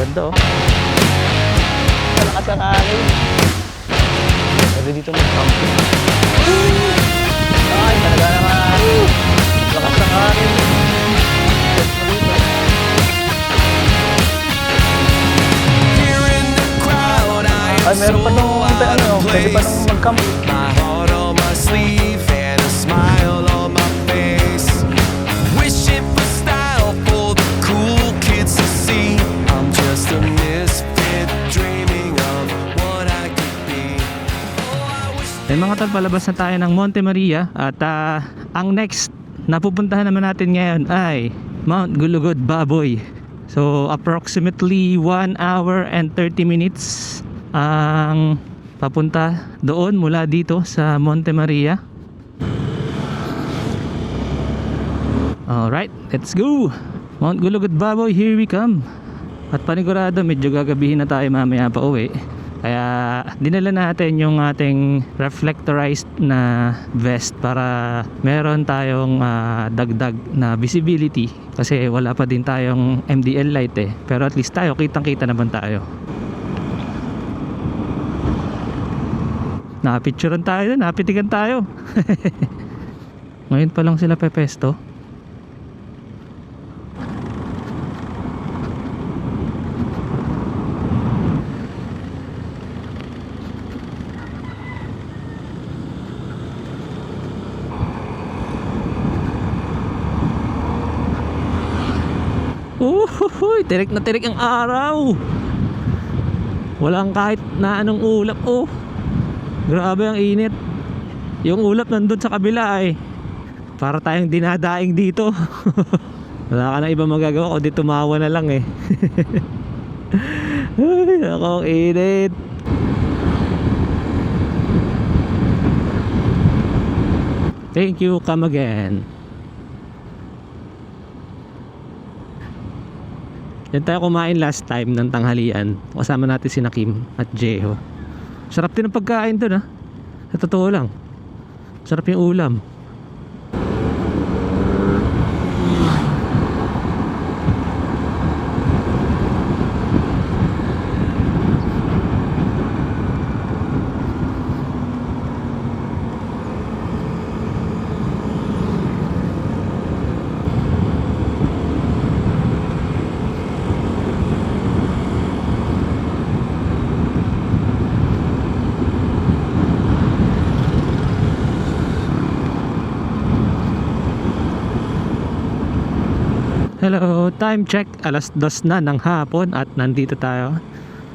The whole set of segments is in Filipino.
Ganda oh. Malakas ang hangin. Pwede dito mag-camping. Ay, talaga naman. Lakas ang hangin. Ay, meron pa nung pwede pa nung mag-camp. My heart on my sleeve and a smile on my face. Wishing for style for the cool kids to see. I'm just a misfit dreaming of what I could be. Mga tol, palabas na tayo ng Monte Maria at ang next na pupuntahan naman natin ngayon ay Mount Gulugod Baboy. So approximately 1 hour and 30 minutes ang papunta doon mula dito sa Monte Maria. Alright, let's go! Mount Gulugod Baboy, here we come. At panigurado medyo gagabihin na tayo mamaya pa uwi. Kaya dinala natin yung ating reflectorized na vest para meron tayong dagdag na visibility. Kasi wala pa din tayong MDL light eh. Pero at least tayo, kitang-kita naman tayo. Napicturean tayo na, napitigan tayo. Ngayon pa lang sila pepesto. Tirik na tirik ang araw. Walang kahit na anong ulap. Oh, grabe ang init. Yung ulap nandun sa kabila eh. Para tayong dinadaing dito. Wala ka na iba magagawa kundi tumawa na lang eh. Ay, ako ang init. Thank you, come again. Yan tayo kumain last time ng tanghalian. Kasama natin si Kim at Jeho. Sarap din ang pagkain doon ha. Sa totoo lang. Sarap yung ulam. Hello, time check, alas 2 na ng hapon at nandito tayo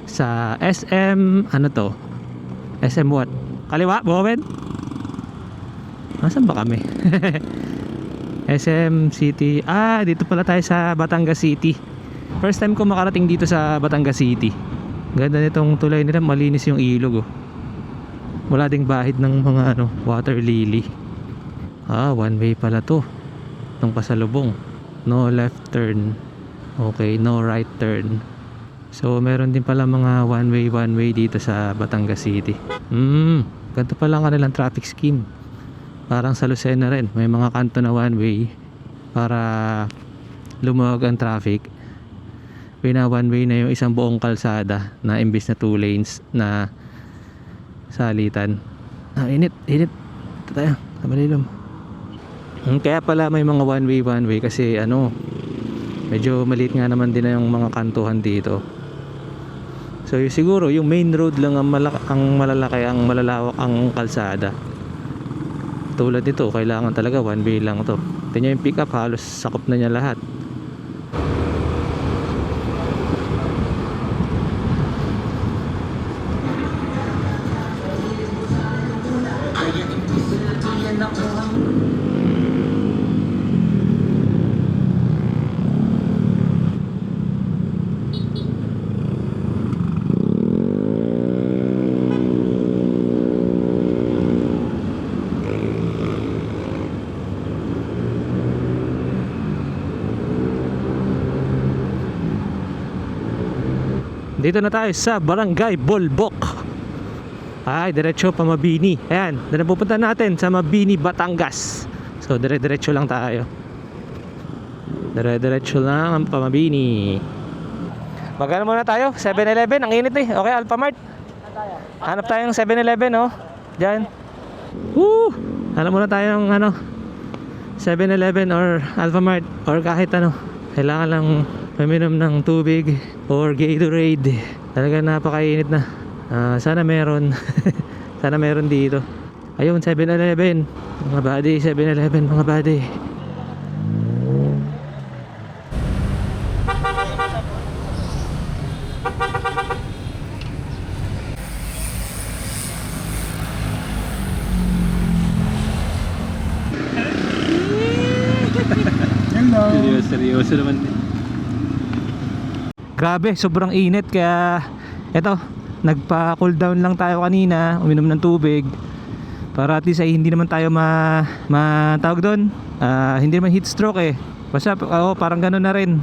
sa SM, ano to? SM what? Kaliwa, Bowen? Nasaan ba kami? SM City, dito pala tayo sa Batangas City. First time ko makarating dito sa Batangas City. Ganda nitong tulay nila, malinis yung ilog oh. Wala ding bahid ng mga water lily. One way pala to. Nung pasalubong. No left turn. Okay, no right turn. So meron din pala mga one way dito sa Batangas City. Ganito pala ang kanilang traffic scheme. Parang sa Lucena rin, may mga kanto na one way para lumuwag ang traffic. Pina one way na yung isang buong kalsada na imbis na 2 lanes na salitan. Init. Ito tayo, sa malilom. Kaya pala may mga one way kasi medyo maliit nga naman din na yung mga kantuhan dito. So siguro yung main road lang ang malalaki, ang malalawak ang kalsada. Tulad nito, kailangan talaga one way lang to. Tingnan yung pick up, halos sakop na niya lahat. Dito na tayo sa Barangay Bolbok. Diretso pa Mabini. Ayan, doon na pupunta natin sa Mabini, Batangas. So dire-diretso lang tayo. Dire-diretso lang ang pa Mabini. Magano muna tayo? 7-Eleven, ang init eh. Okay, Alphamart. Hanap tayong 7-Eleven, oh. Diyan. Woo! Hanap muna tayo ng ano, 7-Eleven or Alphamart or kahit ano. Kailangan lang uminom ng tubig or Gatorade. Talaga napakainit na. Sana meron. Sana meron dito. Ayun, 7-Eleven. Mga buddy, 7-Eleven, mga buddy. Hello. Seryoso naman din. Grabe, sobrang init kaya eto, nagpa-cool down lang tayo kanina, uminom ng tubig para at least ay hindi naman tayo tawag doon. Hindi naman heat stroke eh. Basta parang gano'n na rin.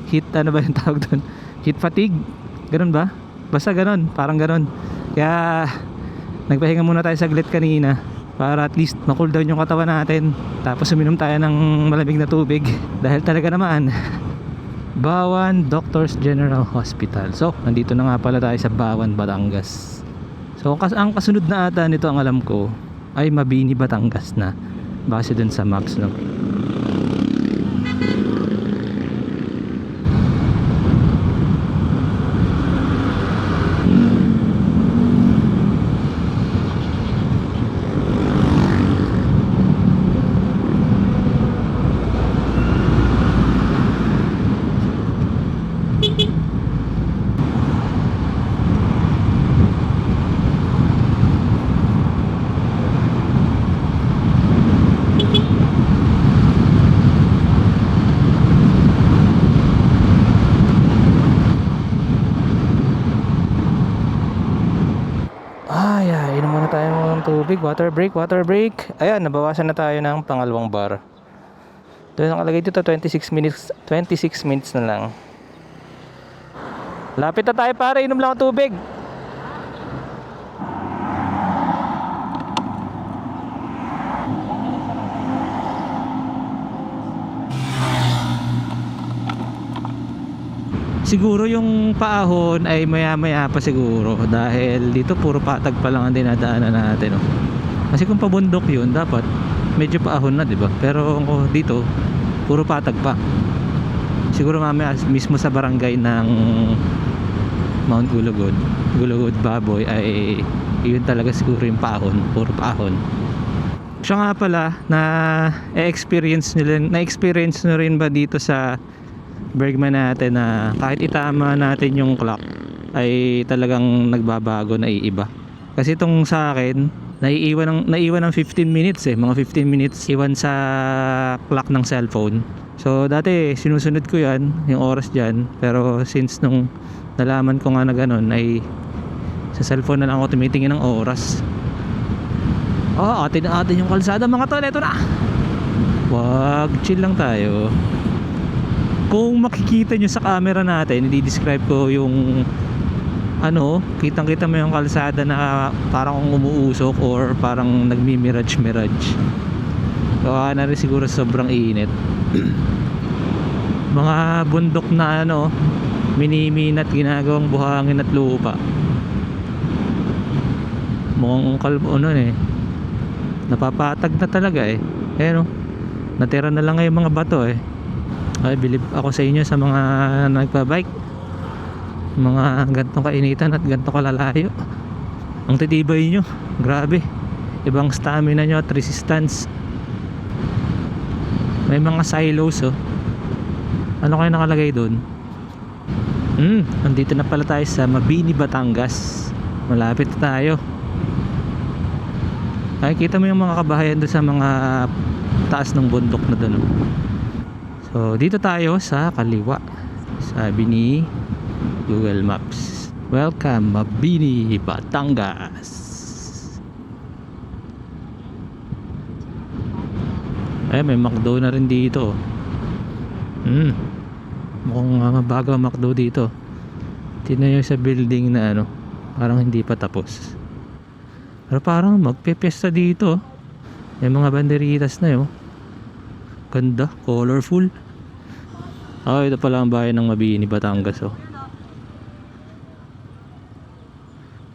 Heat ano ba yung tawag doon? Heat fatigue. Gano'n ba? Basta gano'n, parang gano'n. Kaya nagpahinga muna tayo saglit kanina para at least ma-cool down yung katawan natin. Tapos uminom tayo ng malamig na tubig dahil talaga naman Bawan Doctors General Hospital. So, nandito na nga pala tayo sa Bawan, Batangas. So, ang kasunod na ata nito ang alam ko ay Mabini, Batangas na. Base dun sa maps, no? Inom muna tayo ng tubig. Water break. Ayan, nabawasan na tayo ng pangalawang bar. Doon nakalagay dito 26 minutes na lang. Lapit na tayo pare, inom lang ang tubig. Siguro yung paahon ay maya pa siguro dahil dito puro patag pa lang ang dinadaanan natin, oh. Kasi kung pabundok yun dapat medyo paahon na, diba? Pero dito puro patag pa. Siguro mamaya mismo sa barangay ng Mount Gulugod Baboy ay yun talaga siguro yung paahon, puro paahon. Siya nga pala na experience na rin ba dito sa Bergman natin na kahit itama natin yung clock ay talagang nagbabago na iiba. Kasi itong sa akin naiiwan ng 15 minutes eh, mga 15 minutes iwan sa clock ng cellphone. So dati sinusunod ko yan, yung oras dyan, pero since nung nalaman ko nga na ganun ay sa cellphone na lang ako tumitingin ng oras. Atin yung kalsada mga tol, eto na. Wag, chill lang tayo. Kung makikita nyo sa camera natin, i-describe ko yung kitang-kita mo yung kalsada na parang umuusok or parang nagmi-mirage. So na rin siguro sobrang init. Mga bundok na miniminat ginagawang buhangin at lupa. Mukhang napapatag na talaga eh. Natira na lang yung mga bato eh. Ay, believe ako sa inyo sa mga nagpa-bike, mga gantong kainitan at gantong kalalayo. Ang titibay nyo, grabe. Ibang stamina nyo at resistance. May mga silos, oh. Ano kayo nakalagay doon? Nandito na pala tayo sa Mabini, Batangas. Malapit na tayo. Nakikita mo yung mga kabahayan doon sa mga taas ng bundok na doon, oh. So dito tayo sa kaliwa, sabi ni Google Maps. Welcome Mabini, Batangas. May McDo na rin dito. Mukhang mabago ang McDo dito. Tingnan nyo sa building na parang hindi pa tapos. Pero parang magpepesta dito. May mga banderitas na yun. Ganda, colorful. Ito pala ang bayan ng Mabini, Batangas, oh.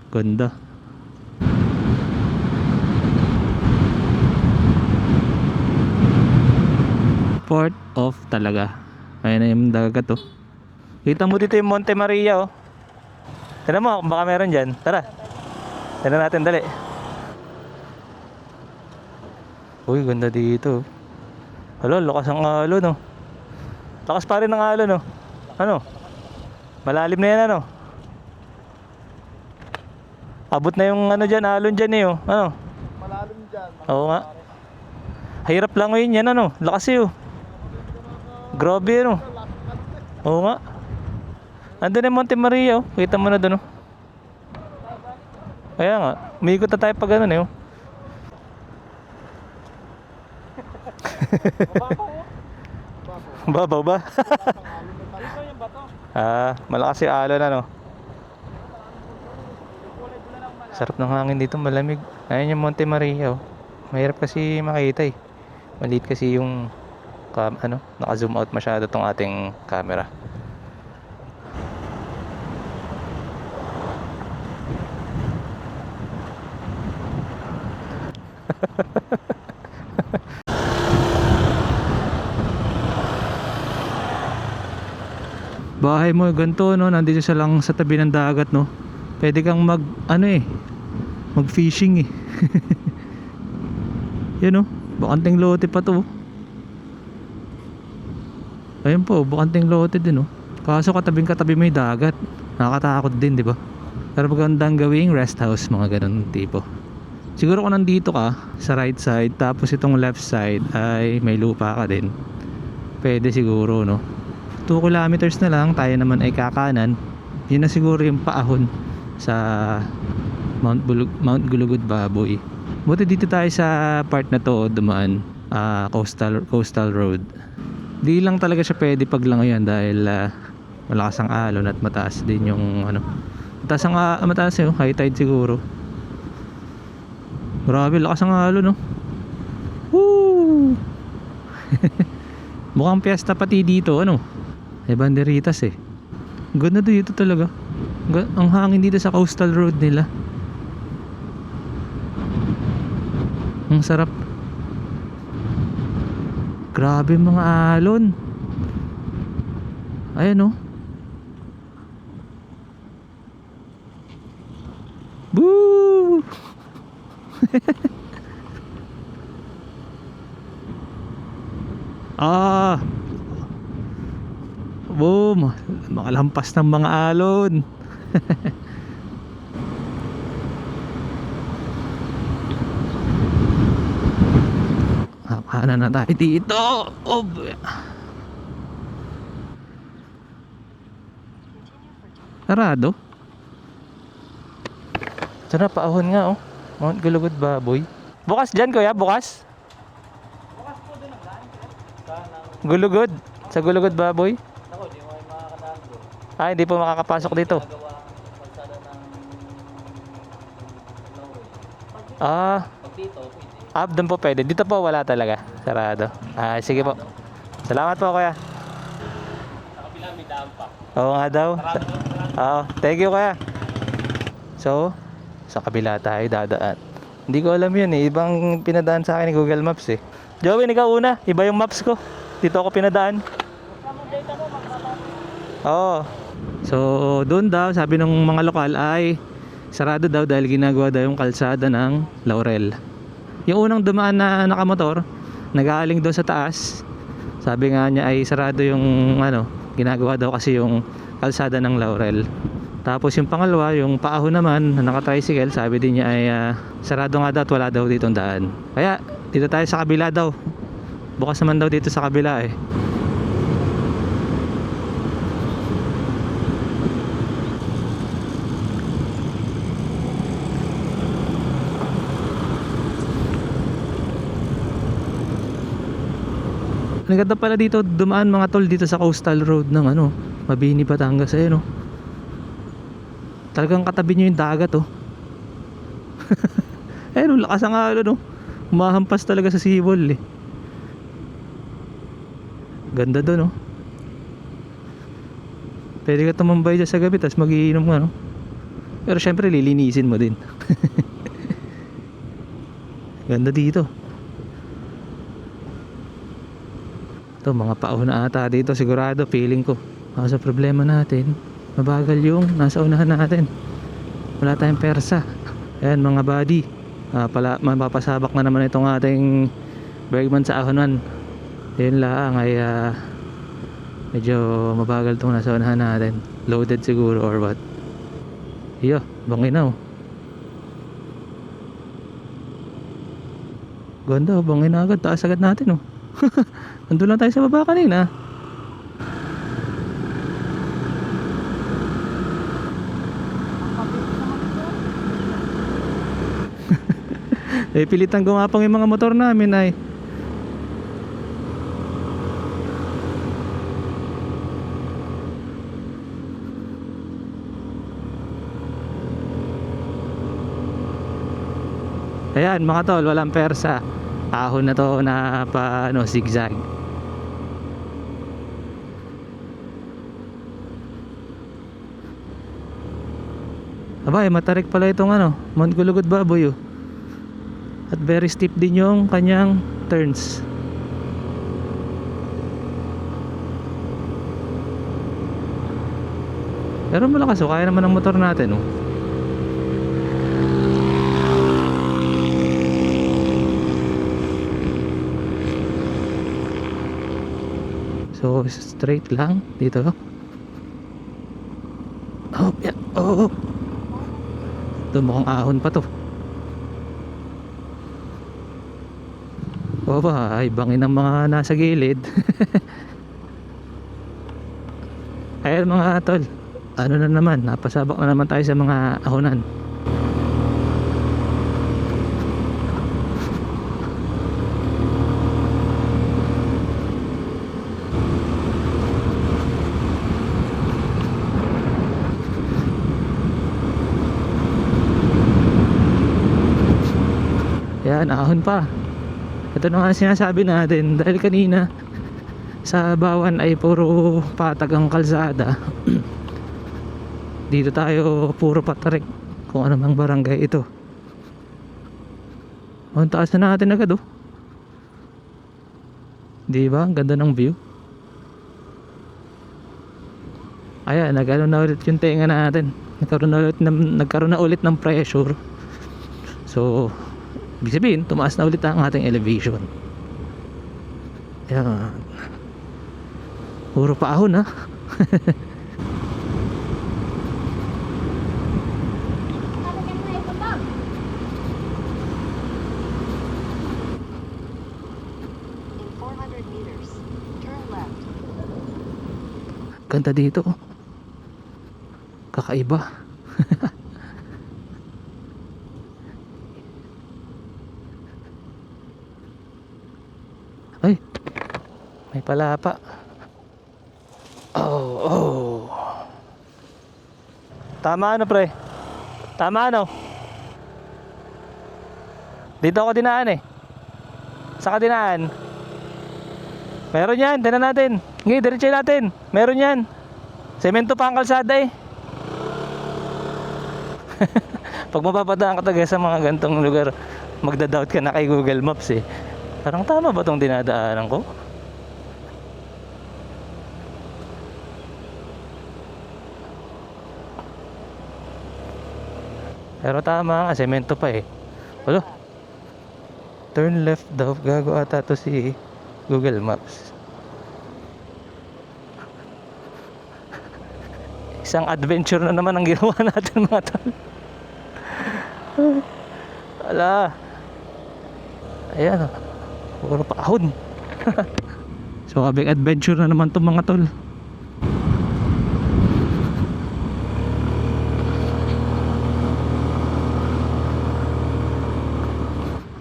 Ganda. Port of talaga. Ayun na yung dagat oh. Kita mo dito yung Monte Maria oh. Tara mo, baka meron dyan. Tara. Tara natin, dali. Uy, ganda dito. Alo, lakas ang alon oh. Lakas pa rin ng alon oh. Ano? Malalim na yan ano? Abot na yung ano dyan, alon dyan eh oh. Ano? Malalim dyan. Oo nga. Hirap lang ngayon yan ano. Lakas eh oh. Grabe ano. Oo nga. Andun yung Monte Maria oh. Kita mo na dun oh. Kaya nga, umiikot na tayo pag ganun eh oh. Babaw ba? Malakas yung alon ano. Sarap ng hangin dito, malamig. Ayun yung Monte Maria oh. Mahirap kasi makita eh. Maliit kasi yung naka-zoom out masyado tong ating camera. Bahay mo ganito no, nandito siya lang sa tabi ng dagat no. Pwede kang mag fishing eh. Yan no, bakanting lote pa to. Ayun po, bakanting lote din oh. Kaso katabi mo yung dagat. Nakakatakot din, di ba? Pero magandang gawing rest house, mga ganun tipo. Siguro kung nandito ka sa right side, tapos itong left side ay may lupa ka din, pwede siguro no. 2 kilometers na lang, tayo naman ay kakanan. Yun na siguro yung paahon sa Mount Gulugud Baboy. Buti dito tayo sa part na to dumaan, coastal road. Di lang talaga siya pwede paglangoyan dahil malakas ang alon at mataas din yung ano. Mataas yung high tide siguro. Grabe, lakas ang alon no. Woo! Mukhang piyesta pati dito ano. May banderitas eh. Ganda dito talaga. Ang hangin dito sa coastal road nila. Ang sarap. Grabe mga alon. Ayan oh. Boo! Boom! Makalampas ng mga alon. Kanan na tayo dito. Oh, sarado. Tara, paahon nga oh. Mount Gulugud Baboy. Bukas dyan kuya, bukas? Bukas po din ang daan. Gulugud? Sa Gulugud Baboy? Ako, di mo kayo makakadaan doon. Hindi po makakapasok dito. Pag dito, pwede. Doon po pwede. Dito po wala talaga. Sarado. Sige po. Salamat po kuya. Sa kabila may daan pa. Oo nga daw. Thank you kuya. So, sa kabila tayo dadaan. Hindi ko alam yun eh. Ibang pinadaan sa akin ni Google Maps eh. Joey, ikaw una. Iba yung maps ko. Dito ako pinadaan. Oo. So, doon daw, sabi ng mga lokal ay sarado daw dahil ginagawa daw yung kalsada ng Laurel. Yung unang dumaan na nakamotor, nag-aaling doon sa taas. Sabi nga niya ay sarado yung ginagawa daw kasi yung kalsada ng Laurel. Tapos yung pangalawa, yung paahon naman na naka-tricycle, sabi din niya ay sarado nga daw at wala daw ditong daan. Kaya dito tayo sa kabila daw. Bukas naman daw dito sa kabila eh. Ang ganda pala dito dumaan mga tol dito sa coastal road ng Mabini, Batangas ayun oh. Talagang katabi nyo yung dagat oh. Ayun, lakas ang alon oh. Umahampas talaga sa seawall eh. Ganda doon oh. Pwede ka tumambay dyan sa gabi tapos magiinom Pero syempre lilinisin mo din. Ganda dito. Ito mga pauna ata dito sigurado, feeling ko. Sa problema natin, mabagal yung nasa unahan natin. Wala tayong persa. Ayan mga buddy, mapapasabak na naman itong ating Bergman sa ahonan. Yun lang ay medyo mabagal itong nasa unahan natin. Loaded siguro or what. Iyo, banginaw. Ganda, bangin na agad. Taas agad natin oh. Nandun lang tayo sa baba kanina. Pilitan gumapang yung mga motor namin ay. Ayan mga tol, walang persa. Ahon na to na pa zigzag. Abay, matarik pala itong Mount Gulugod Baboy oh. At very steep din yung kanyang turns. Pero malakas oh, kaya naman ang motor natin oh. So straight lang dito. Oh, yeah. Oh. Ito mukhang ahon pa to. O ba, ay bangin ng mga nasa gilid. Ayan mga tol, ano na naman, napasabak na naman tayo sa mga ahonan. Ayan, ahon pa. Ito na nga sinasabi natin, dahil kanina sa Bawan ay puro patag ang kalsada. Dito tayo puro patarik kung ano mang barangay ito. Ang taas na natin agad oh. Diba? Ang ganda ng view. Ayan, nagano na ulit yung tenga natin. Nagkaroon na ulit ng pressure. So ibig sabihin, tumaas na ulit ang ating elevation. Ayan. Puro paahon ha. In 400 meters, turn left. Ganda dito. Kakaiba. Ay, may palapa. Oh. Tama pre? Tama Dito ako dinaan eh. Saka dinaan. Meron yan, tinan natin. Ngayon, diretso natin. Meron yan. Semento pa ang kalsada eh. Pag mapapadaan ka talaga sa mga gantong lugar, magda-doubt ka na kay Google Maps eh. Parang tama ba itong dinadaanan ko? Pero tama, semento pa eh. Wala. Turn left daw. Gago ata to si Google Maps. Isang adventure na naman ang ginawa natin mga tol. Wala. Ayan o. Puro paahon. So big adventure na naman itong mga tol.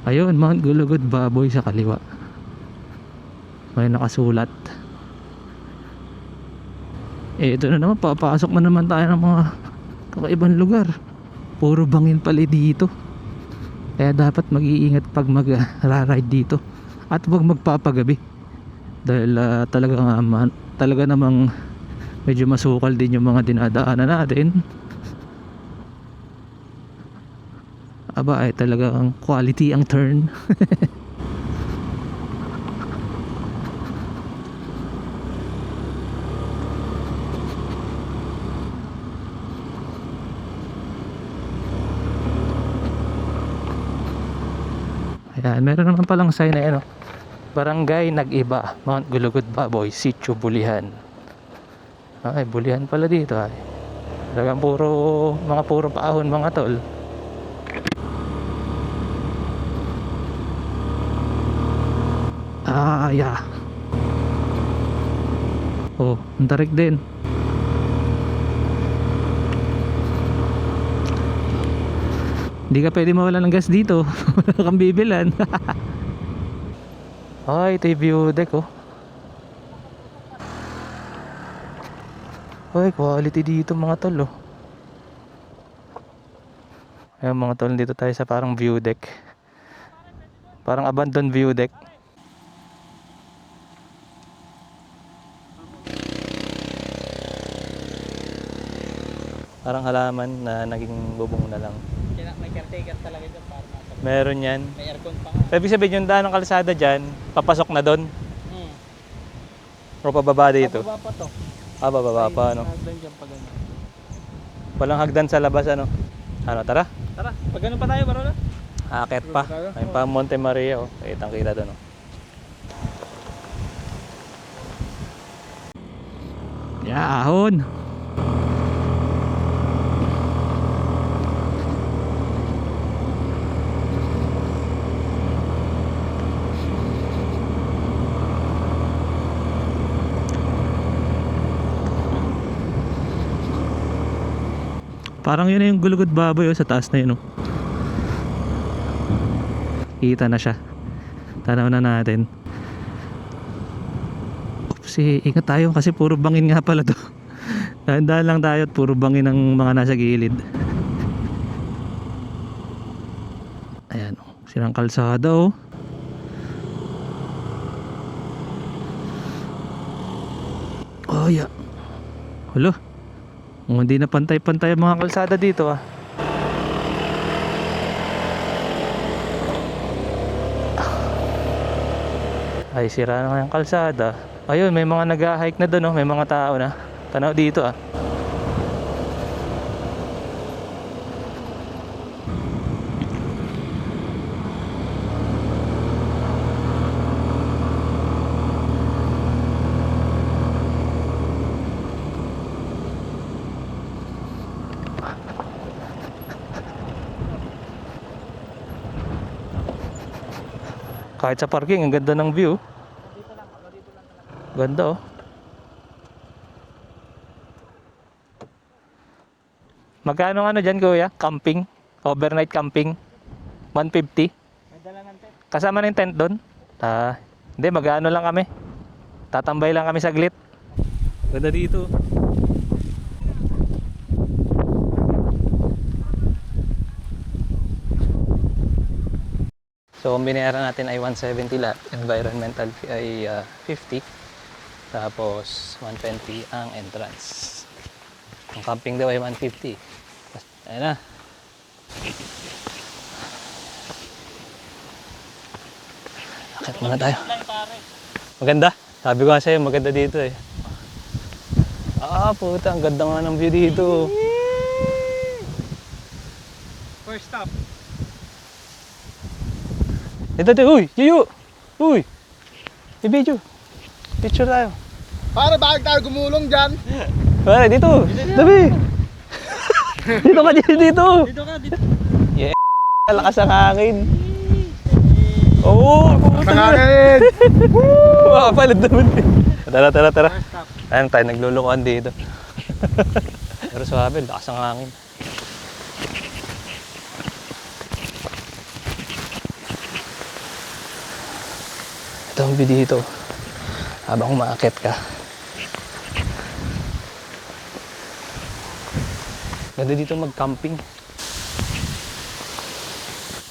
Ayun, Mount Gulugod Baboy sa kaliwa. May nakasulat. Ito na naman, papasok na naman tayo ng mga kakaibang lugar. Puro bangin pala dito. Kaya dapat mag-iingat pag mag-ride dito. At huwag magpapagabi. Dahil talaga namang medyo masukal din yung mga dinadaanan natin. Aba ay talagang quality ang turn. Ayan, meron naman palang sign na ano, Barangay Nag-iba, Mount Gulugod Baboy, Sitio Bulihan. Ay, Bulihan pala dito ay. Talagang puro paahon mga tol. Ah, yeah. Oh, ang tarik din. Hindi ka pwede mawala ng gas dito. Wala kang bibilan. Ay, ito yung view deck oh. Ay, quality dito mga tol oh. Ayan mga tol, dito tayo sa parang view deck. Parang abandoned view deck. Parang halaman na naging bubong na lang. May caretaker talaga dyan para Meron yan. may aircon pa nga. Ibig sabihin yung daan ng kalsada dyan, papasok na doon. O pababa dito. Pababa pa to. Ah, bababa pa ano. Hagdan dyan pa ganun. Walang hagdan sa labas ano. Ano, tara. Tara, pag ganun pa tayo, Barola. Akit pa. Ayun pa Monte Maria oh. Kitang kita doon oh. Yahon. Parang yun na yung Gulugod Baboy oh, sa taas na yun oh. Kita na siya. Tanaw na natin. Oopsie, ingat tayo kasi puro bangin nga pala to. Dahan-dahan lang tayo at puro bangin ng mga nasa gilid. Ayan oh, silang kalsada oh. Oh yeah. Hala, hindi na pantay-pantay ang mga kalsada dito ah. Ay, sira na nga yung kalsada. Ayun, may mga nag-hike na doon oh. May mga tao na. Tanaw dito ah. Kahit sa parking, ang ganda ng view. Ganda oh. Magkano ano dyan kuya? Camping? Overnight camping? 150? May dala ng tent. Kasama na yung tent doon? Ah, hindi, mag-ano lang kami. Tatambay lang kami saglit. Ganda dito. So, kung binayaran natin ay 170 lahat, environmental fee ay 50. Tapos, 120 ang entrance. Ang camping daw ay 150. Ayan na. Akit muna tayo. Maganda. Sabi ko nga sa'yo, maganda dito eh. Ah, puta. Ang ganda nga ng view dito. First stop. Ito, uy! Yuyu! Uy! I-video. Picture tayo. Para bakit tayo gumulong dyan? Pare, dito! Dabi! Dito ka, dito! Dito ka, dito. Yeah! Lakas ang hangin! Oo! Ang hangin! Makapalad naman eh. Tara. First stop. Ayun tayo, naglulukuhan dito. Pero sabi, lakas ang hangin. Ito ang view dito. Habang umaakit ka. Ganda dito mag-camping.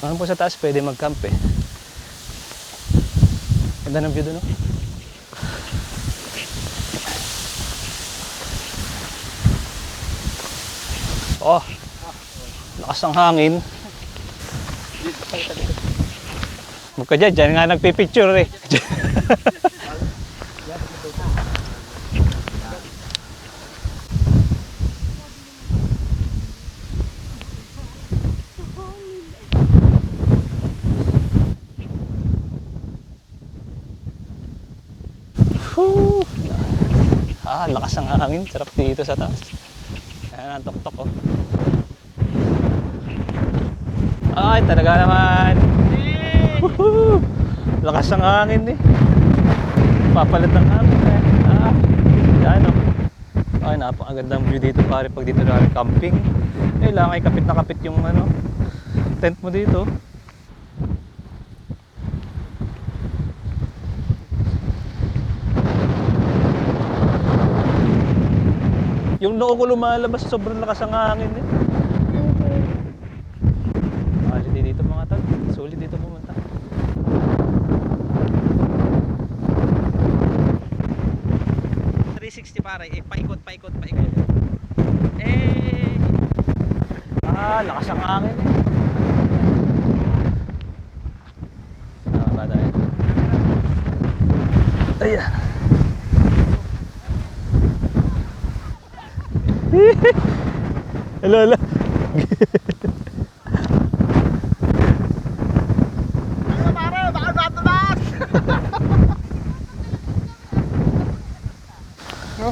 Ano po sa taas pwede mag-camp eh. Ganda ng view doon oh. Oh, lakas ng hangin. Huwag ka dyan, dyan nga nagpipicture eh. Whew. Lakas ng hangin. Sarap dito sa taas. Ayan ang tok-tok oh. Ay, talaga naman. Woohoo! Lakas ng hangin eh. Papalit ng hangin eh. Yan oh. Ay, napakagandang view dito pare pag dito na camping. Kailangan ay kapit na kapit yung ano, tent mo dito. Yung noo ko lumalabas, sobrang lakas ng hangin eh. Quality dito mga tol. Sulit dito pumunta. Pare, paikot. Lakas ang hangin eh. Bata eh. Ayan. Hello. Pare, baka matulas! No?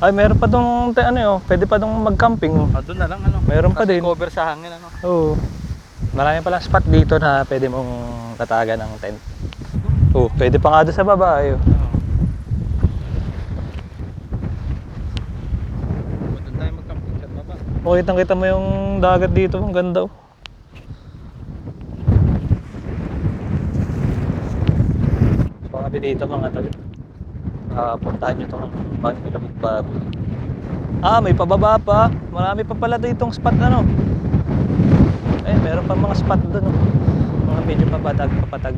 Ay, meron pa dong pwede pa dong mag-camping oh. Doon na lang ano. Meron pa din. Cover sa hangin ano. Oo. Marami pala spot dito na pwede mong tatagan ng tent. Oh, pwede pa nga doon sa baba ayo. Doon tayo mag-camping sa baba. Oh, kitang-kita mo yung dagat dito, ang ganda oh. So, kami dito mga tol. Puntahan nyo itong Banilabog Baboy. May pababa pa. Marami pa pala ditong spot ano. Meron pa mga spot doon oh. Mga medyo papatag.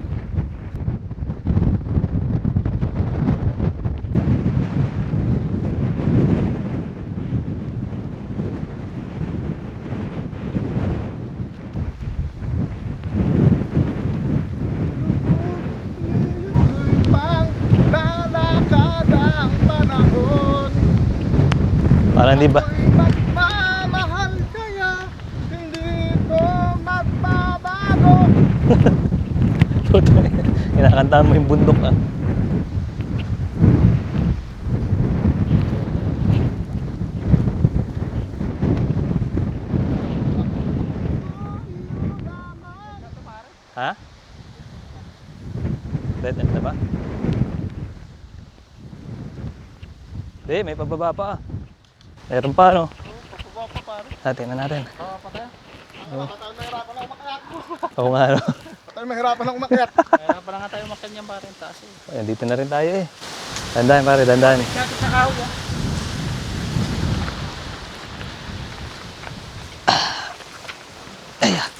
Parang di ba? Magmamahal kaya hindi ko magbabago. Kinakantahan mo yung bundok ah. Ha? Dead end na ba? Hindi, may pababa pa ah. Meron pa no? Pababa pa pare. Tingnan natin. Patay. Patay mahirapan lang umakyat. Oo nga no? Patay mahirapan lang umakyat. Mahirapan lang nga tayo umakyat niyan pare, taas eh. Ayan, dito na rin tayo eh. Dandahan pare, dandahan. Dito sa kawa. Ayan.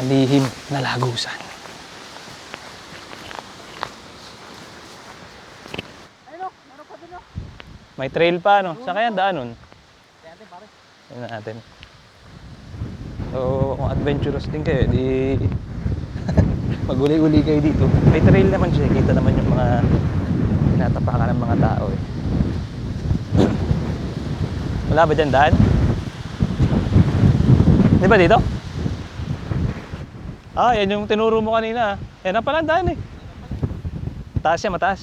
Ang lihim na lagusan. May trail pa no? Saan kaya daan nun? Tingnan natin. So, kung adventurous din kayo, di mag-uli-uli kayo dito. May trail naman siya, kita naman yung mga tinatapakan ng mga tao eh. Wala ba dyan daan? Di ba dito? Yan yung tinuro mo kanina. Yan na pala ang daan eh. Mataas yan, mataas.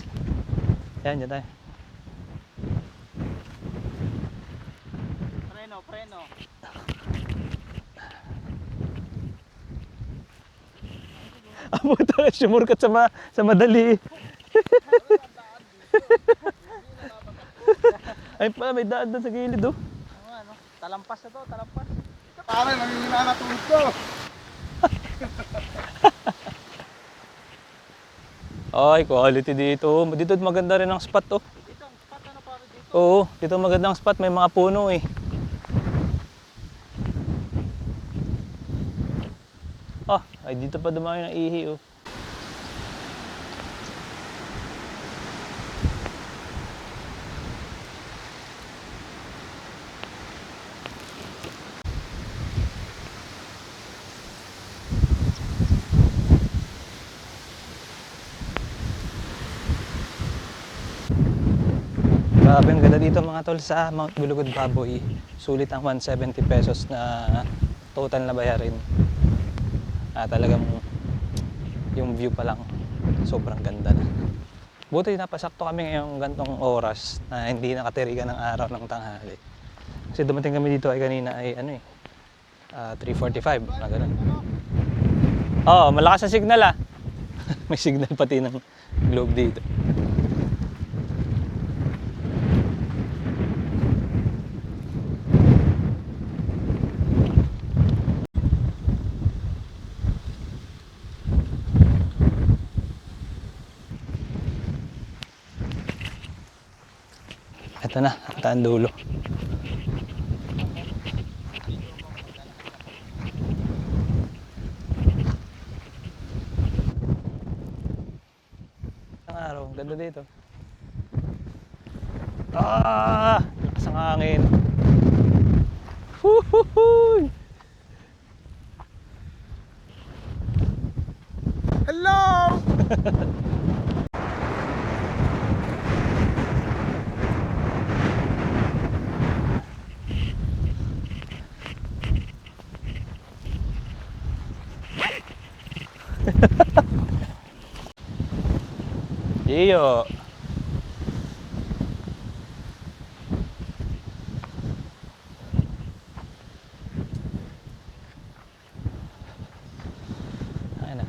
Yan, dyan tayo. Preno. Puta, sumurkat sa madali. Ay pala, may daan doon sa gilid oh. Ano? Talampas na to, talampas. Pare, nangingina na tulog ko. Ay, quality dito. Dito maganda rin ang spot oh. Dito ang spot ano pare dito. Oo, dito magandang spot, may mga puno eh. Ay dito pa dumayo ng ihi oh. Grabe, ang ganda dito mga tol sa Mount Gulugod Baboy. Sulit ang 170 pesos na total na bayarin. Talagang yung view pa lang, sobrang ganda na. Buti napasakto kami ngayong gantong oras na hindi nakatirigan ng araw ng tanghali. Kasi dumating kami dito ay kanina ay 3:45, na ganun. Oo, malakas ang signal ah. May signal pati ng globe dito. Ito na, ang dulo. Ang araw, ganda dito. Lakas ang hangin. Huhuhuy! Hello! Iyo. Ayun na.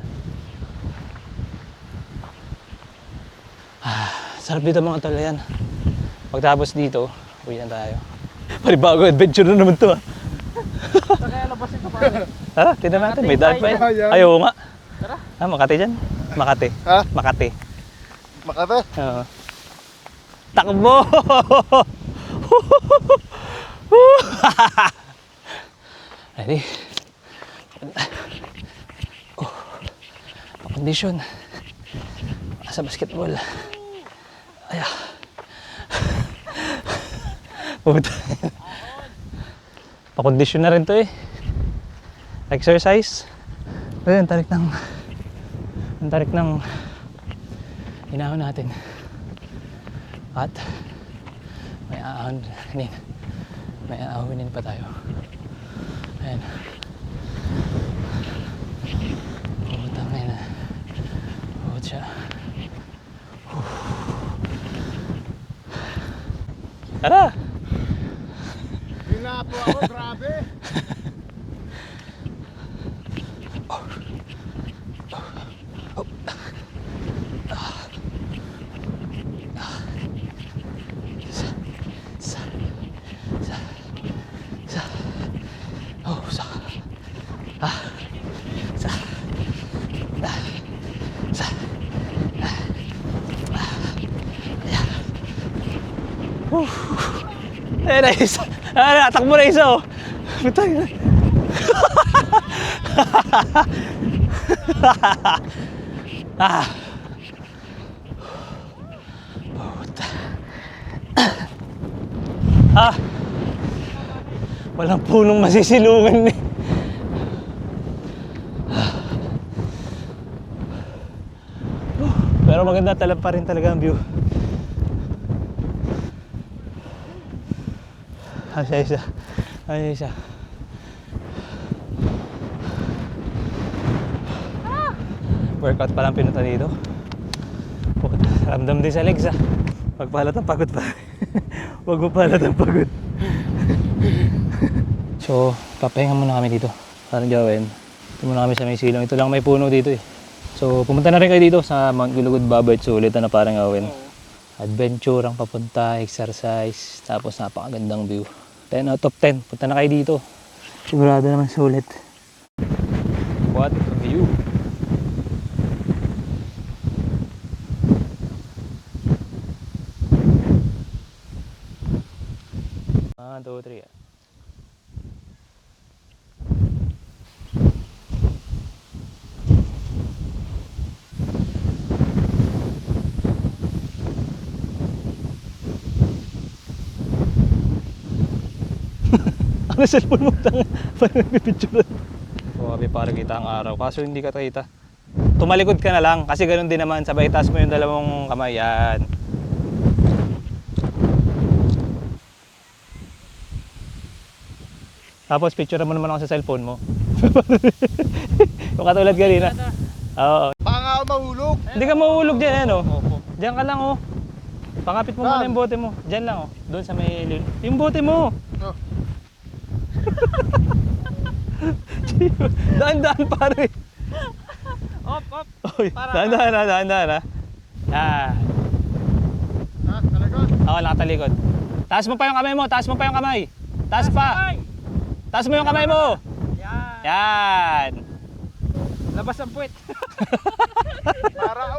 Sarap dito mga tol, yan. Pagtapos dito, uwi na tayo. Paribago adventure na naman to ah. Kaya labas ito pare. Tara, tignan natin. May daan pa yan. Ayan. Ayaw nga. Tara. Makati dyan? Makati. Ha? Makati. Makate. Oo. Takbo! Ready? Kondisyon. Sa basketball. Ayan. Puta. Pakondisyon na rin to eh. Exercise. Ayun, ang tarik ng hinahon natin. At may aahawinin pa tayo. Ayan. Putang ina. Put siya. Tara! Hinapo ako, grabe. Ayan na isa. Takbo na isa oh. Butay na. Puta. Walang punong masisilungan eh. Pero maganda pa rin talaga ang view. Isa. Workout pa lang pinunta dito. Ramdam din sa legs ah. Pagpahalatang pagod pa. Huwag mo pahalatang pagod. So, papahinga muna kami dito. Parang gawin. Ito muna kami sa may silong. Ito lang may puno dito eh. So, pumunta na rin kayo dito sa Mount Gulugod Baboy. Sulit na parang gawin. Adventure ang papunta, exercise, tapos napakagandang view. 10 out of 10. Punta na kayo dito. Sigurado naman sulit. What a view! One, two, three. Ano cellphone mo? Parang nagpipicture. O kami para kita ang araw. Kaso hindi ka kita. Tumalikod ka na lang. Kasi ganun din naman. Sabay taas mo yung dalawang kamay. Yan. Tapos picture mo naman ako sa cellphone mo. Kung katulad kanina. Oo. Baka nga ako mahulog. Hindi ka mahulog dyan, ano? Diyan ka lang, oh. Pakapit mo muna yung bote mo. Diyan lang, oh. Doon sa may... Yung bote mo! Oh. Daan-daan, pare. Op. Oy, daan-daan, ha. Yan. Talaga. Oo, nakatalikod. Taas mo pa yung kamay mo. Taas pa. Taas mo yung kamay mo. Yan. Labas ang puwet. Para ako.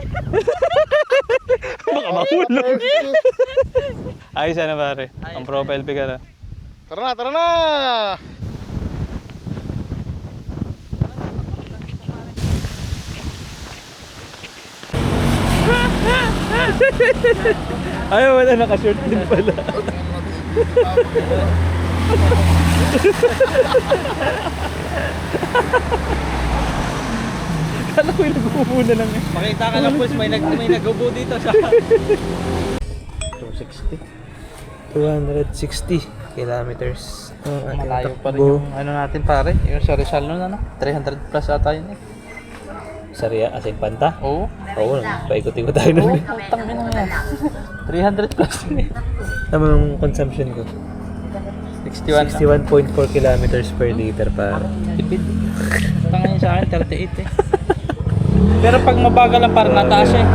Baka mahulog. Ayos na, pare. Ang profile pic na. Tara na. Ay, wala, naka-short din pala. Kala ko yung nag-uubo na lang eh. Makita ka lang, boss. May nag-ubo dito sa... 260 kilometers. Malayo pa rin yung ano natin, pare. Yung sa Rizal nun, ano? 300 plus ata yun eh. Sariya, asing panta? Oo. Oo, paikot-ikot tayo nun. Putang ina yan. 300 plus yun eh. Tama yung consumption ko. 61. 61.4 kilometers per liter pa. Tipid. Tangan yun sa akin, 38 eh. Pero pag mabagal lang, parang nataas eh.